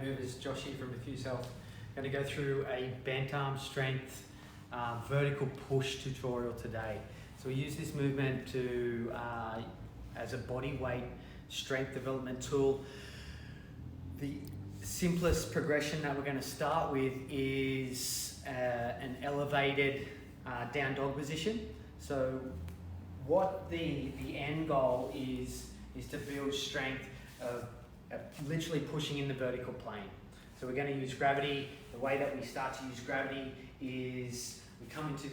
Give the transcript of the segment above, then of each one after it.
movers, Josh here from Infuse. I'm going to go through a bent arm strength vertical push tutorial today. So we use this movement to as a body weight strength development tool. The simplest progression that we're going to start with is an elevated down dog position. So what the end goal is to build strength of literally pushing in the vertical plane. So we're going to use gravity. The way that we start to use gravity is we come into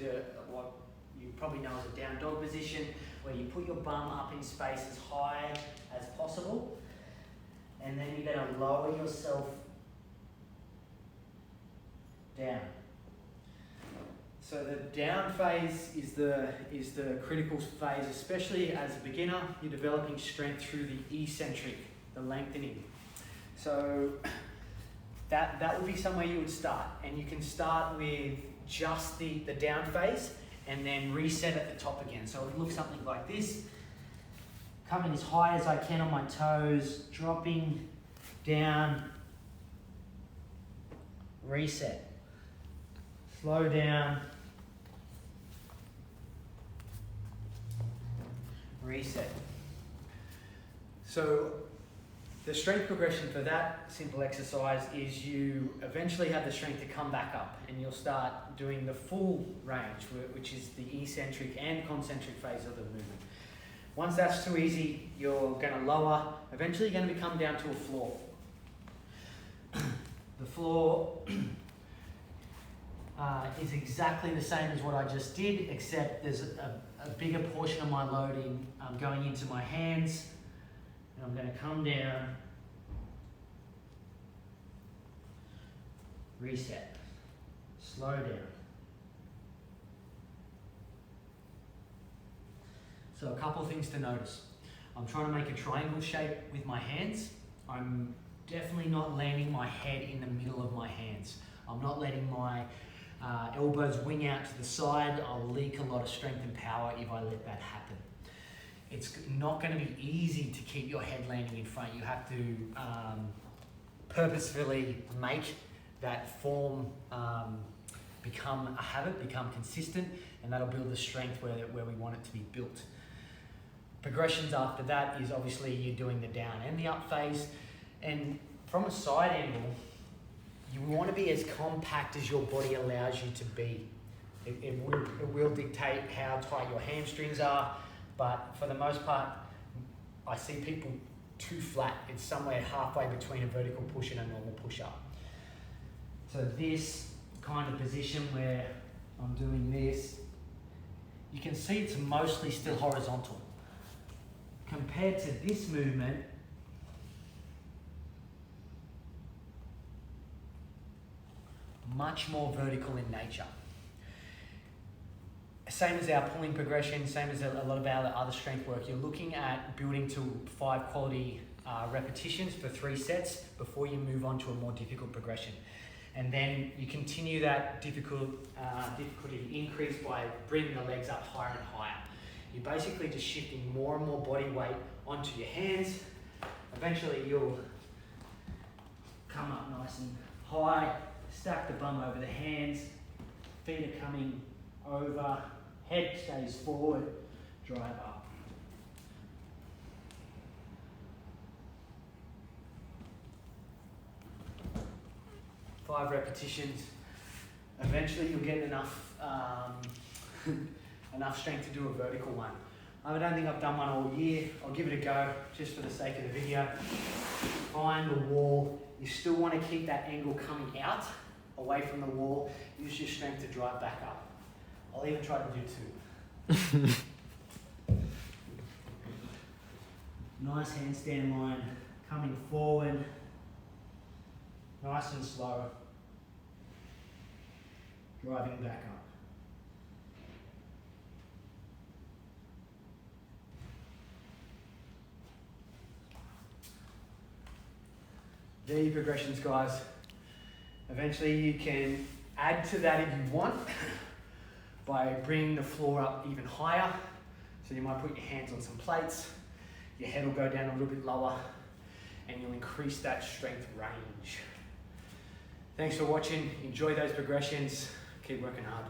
what you probably know as a down dog position, where you put your bum up in space as high as possible, and then you're going to lower yourself down. So the down phase is the critical phase, especially as a beginner. You're developing strength through the eccentric, the lengthening. So that would be somewhere you would start, and you can start with just the down phase and then reset at the top again. So it would look something like this. Coming as high as I can on my toes, dropping down, reset, slow down, reset. So the strength progression for that simple exercise is you eventually have the strength to come back up, and you'll start doing the full range, which is the eccentric and concentric phase of the movement. Once that's too easy, you're going to lower. Eventually you're going to come down to a floor. The floor is exactly the same as what I just did, except there's a bigger portion of my loading going into my hands. And I'm going to come down, reset, slow down. So a couple of things to notice. I'm trying to make a triangle shape with my hands. I'm definitely not landing my head in the middle of my hands. I'm not letting my elbows wing out to the side. I'll leak a lot of strength and power if I let that happen. It's not going to be easy to keep your head landing in front. You have to purposefully make that form become a habit, become consistent, and that'll build the strength where we want it to be built. Progressions after that is obviously you're doing the down and the up phase, and from a side angle, you want to be as compact as your body allows you to be. It will dictate how tight your hamstrings are, but for the most part, I see people too flat. It's somewhere halfway between a vertical push and a normal push-up. So this kind of position where I'm doing this, you can see it's mostly still horizontal. Compared to this movement, much more vertical in nature. Same as our pulling progression, same as a lot of our other strength work, you're looking at building to 5 quality repetitions for 3 sets before you move on to a more difficult progression. And then you continue that difficulty increase by bringing the legs up higher and higher. You're basically just shifting more and more body weight onto your hands. Eventually you'll come up nice and high, stack the bum over the hands, feet are coming over, head stays forward, drive up. Five repetitions. Eventually you'll get enough enough strength to do a vertical one. I don't think I've done one all year. I'll give it a go just for the sake of the video. Find the wall. You still want to keep that angle coming out away from the wall. Use your strength to drive back up. I'll even try to do 2. Nice handstand line, coming forward, nice and slow, driving back up. There are your progressions, guys. Eventually you can add to that if you want by bringing the floor up even higher. So you might put your hands on some plates, your head will go down a little bit lower, and you'll increase that strength range. Thanks for watching. Enjoy those progressions. Keep working hard.